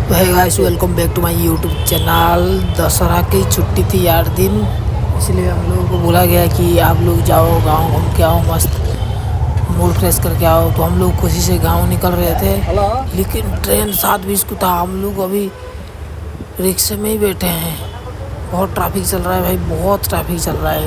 तो है guys, welcome back to my YouTube channel. Dussehra की छुट्टी थी 8 दिन, इसलिए हम लोगों को बोला गया कि आप लोग जाओ गांव घूम के आओ, मस्त मूड फ्रेश करके आओ। तो हम लोग खुशी से गांव निकल रहे थे, लेकिन ट्रेन 7:20 को था। हम लोग अभी रिक्शे में ही बैठे हैं। बहुत ट्रैफिक चल रहा है भाई, बहुत ट्रैफिक चल रहा है।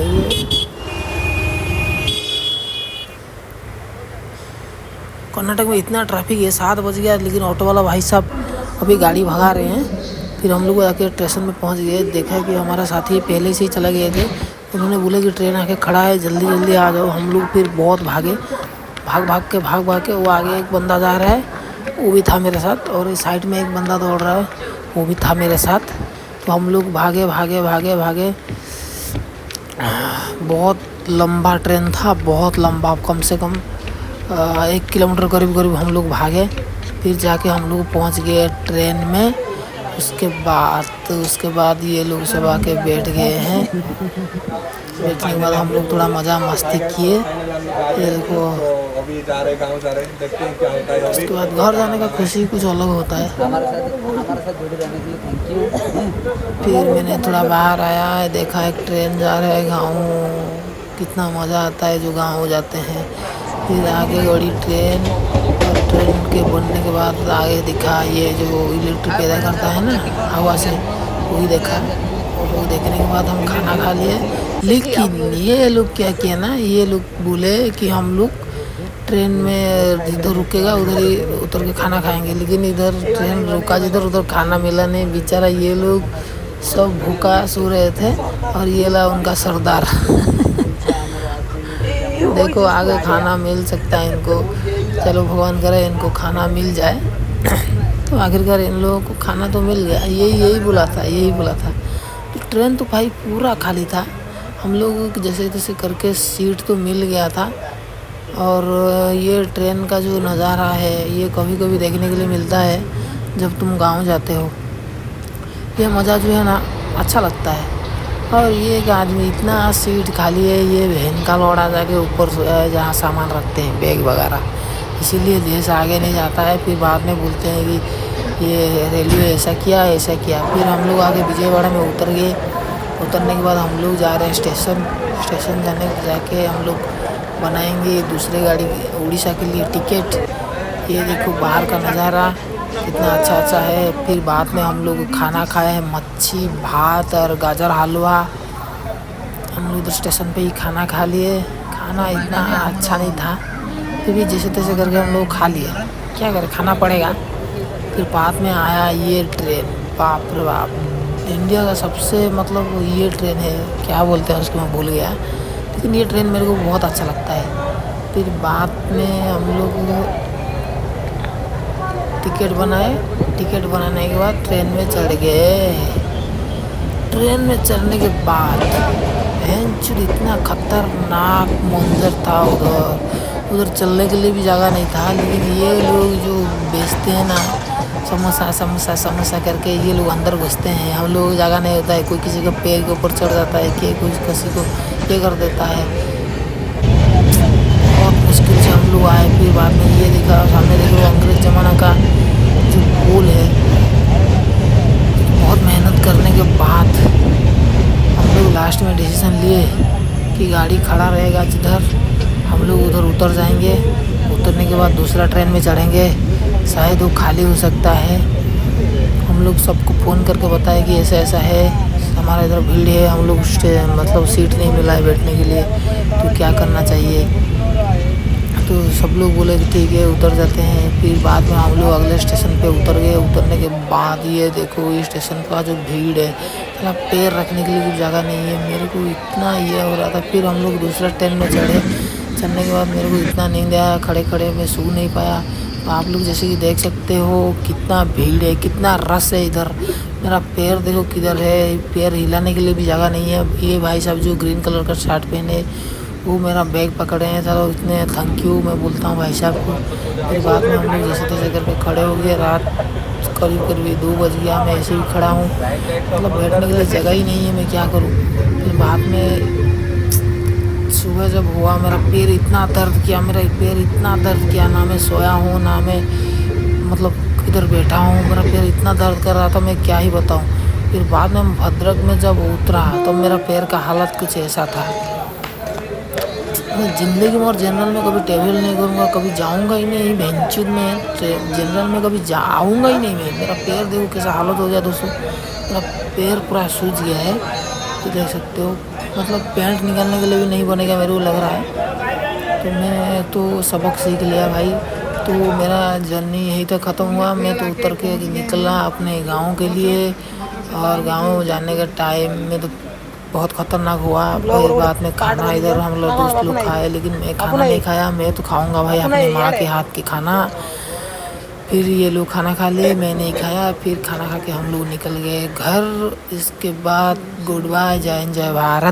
कर्नाटक में इतना ट्रैफिक है, 7 बज गया, लेकिन ऑटो वाला भाई साहब अभी गाड़ी भगा रहे हैं। फिर हम लोग आके स्टेशन में पहुंच गए, देखा कि हमारा साथी पहले से ही चले गए थे। उन्होंने बोला कि ट्रेन आके खड़ा है, जल्दी जल्दी आ जाओ। हम लोग फिर बहुत भागे, भाग भाग के वो आगे एक बंदा जा रहा है, वो भी था मेरे साथ, और इस साइड में एक बंदा दौड़ रहा है, वो भी था मेरे साथ। तो हम लोग भागे भागे भागे भागे, बहुत लंबा ट्रेन था, बहुत लंबा, कम से कम 1 किलोमीटर करीब करीब हम लोग भागे। फिर जाके हम लोग पहुंच गए ट्रेन में। उसके बाद ये लोग सब आके बैठ गए हैं। बैठने के बाद हम लोग थोड़ा मज़ा मस्ती किए। ये देखो, उसके बाद घर जाने का खुशी कुछ अलग होता है। फिर मैंने थोड़ा बाहर आया, देखा एक ट्रेन जा रहा है गाँव। कितना मज़ा आता है जो गाँव जाते हैं। फिर आगे बड़ी ट्रेन, और ट्रेन के बनने के बाद आगे दिखा ये जो इलेक्ट्रिक पैदा करता है ना हवा से, वही देखा। वो देखने के बाद हम खाना खा लिए। लेकिन ये लोग क्या किया ना, ये लोग बोले कि हम लोग ट्रेन में जिधर रुकेगा उधर ही उतर के खाना खाएंगे, लेकिन इधर ट्रेन रुका जिधर उधर खाना मिला नहीं। बेचारा ये लोग सब भूखा सो रहे थे, और ये ला उनका सरदार देखो आगे खाना मिल सकता है इनको, चलो भगवान करे इनको खाना मिल जाए। तो आखिरकार इन लोगों को खाना तो मिल गया। यही बोला था। तो ट्रेन तो भाई पूरा खाली था। हम लोग जैसे तैसे करके सीट तो मिल गया था। और ये ट्रेन का जो नज़ारा है, ये कभी कभी देखने के लिए मिलता है जब तुम गाँव जाते हो। ये मज़ा जो है ना, अच्छा लगता है। और ये एक आदमी, इतना सीट खाली है, ये बहन का लौड़ा जाके ऊपर सोया है जहाँ सामान रखते हैं, बैग वगैरह। इसीलिए देश आगे नहीं जाता है। फिर बाद में बोलते हैं कि ये रेलवे ऐसा किया। फिर हम लोग आगे विजयवाड़ा में उतर गए। उतरने के बाद हम लोग जा रहे हैं स्टेशन जाके हम लोग बनाएंगे दूसरे गाड़ी उड़ीसा के लिए टिकट। ये देखो बाहर का नज़ारा कितना अच्छा है। फिर बाद में हम लोग खाना खाए हैं, मच्छी भात और गाजर हलवा। हम लोग इधर स्टेशन पे ही खाना खा लिए। खाना इतना अच्छा नहीं था, फिर भी जैसे तैसे करके हम लोग खा लिए। क्या करें, खाना पड़ेगा। फिर बाद में आया ये ट्रेन, बाप रे बाप, इंडिया का सबसे मतलब ये ट्रेन है, क्या बोलते हैं उसको मैं भूल गया, लेकिन ये ट्रेन मेरे को बहुत अच्छा लगता है। फिर बाद में हम लोग टिकट बनाने के बाद ट्रेन में चढ़ गए। ट्रेन में चढ़ने के बाद इतना खतरनाक मंजर था उधर चलने के लिए भी जगह नहीं था। लेकिन ये लोग जो बेचते हैं ना समोसा करके, ये लोग अंदर घुसते हैं। हम लोग जगह नहीं होता है, कोई किसी का पैर के ऊपर चढ़ जाता है, कि कोई किसी को ये कर देता है। बहुत मुश्किल से हम लोग आए। फिर बाद में ये देखा, सामने देखो अंग्रेज ज़माना का जो पुल है। बहुत मेहनत करने के बाद हम लोग लास्ट में डिसीज़न लिए कि गाड़ी खड़ा रहेगा जिधर, हम लोग उधर उतर जाएंगे। उतरने के बाद दूसरा ट्रेन में चढ़ेंगे, शायद वो खाली हो सकता है। हम लोग सबको फ़ोन करके बताए कि ऐसा है, हमारा इधर भीड़ है, हम लोग मतलब सीट नहीं मिला है बैठने के लिए, तो क्या करना चाहिए। तो सब लोग बोले कि ठीक है उतर जाते हैं। फिर बाद में हम लोग अगले स्टेशन पे उतर गए। उतरने के बाद ये देखो, ये स्टेशन का जो भीड़ है, थोड़ा पैर रखने के लिए कुछ जगह नहीं है। मेरे को इतना ये हो रहा था। फिर हम लोग दूसरा ट्रेन में चढ़ने के बाद मेरे को इतना नींद आया, खड़े मैं सो नहीं पाया। तो आप लोग जैसे कि देख सकते हो कितना भीड़ है, कितना रश है इधर। मेरा पैर देखो किधर है, पैर हिलाने के लिए भी जगह नहीं है। ये भाई साहब जो ग्रीन कलर का शर्ट पहने, वो मेरा बैग पकड़े हैं। चलो इतने थैंक यू मैं बोलता हूँ भाई साहब को। फिर बाद में हम लोग जैसे तैसे करके खड़े हो गए। रात करीब 2 बज गया, मैं ऐसे ही खड़ा हूँ, मतलब बैठने के लिए जगह ही नहीं है, मैं क्या करूँ। फिर बाद में सुबह जब हुआ, मेरा पैर इतना दर्द किया ना मैं सोया हूँ ना मैं मतलब इधर बैठा हूँ, मेरा पैर इतना दर्द कर रहा था, मैं क्या ही बताऊँ। फिर बाद में भद्रक में जब उतरा तो मेरा पैर का हालत कुछ ऐसा था। मैं ज़िंदगी में और जनरल में कभी ट्रैवल नहीं करूँगा, कभी जाऊँगा ही नहीं भेंचूद में जनरल में, कभी जाऊँगा ही नहीं मैं। मेरा पैर देखो कैसा हालत हो गया दोस्तों, मेरा पैर पूरा सूज गया है, तो देख सकते हो। मतलब पैंट निकालने के लिए भी नहीं बनेगा मेरे को लग रहा है। तो मैं तो सबक सीख लिया भाई। तो मेरा जर्नी यहीं तक ख़त्म हुआ। मैं तो उतर के निकला अपने गाँव के लिए, और गाँव जाने के टाइम में तो बहुत ख़तरनाक हुआ। फिर बाद में खाना इधर हम लोग दोस्त लोग खाए, लेकिन मैं खाना नहीं खाया। मैं तो खाऊंगा भाई अपनी माँ के हाथ के खाना। फिर ये लोग खाना खा लिए, मैं नहीं खाया। फिर खाना खा के हम लोग निकल गए घर। इसके बाद गुड बाय, जय हिंद, जय भारत।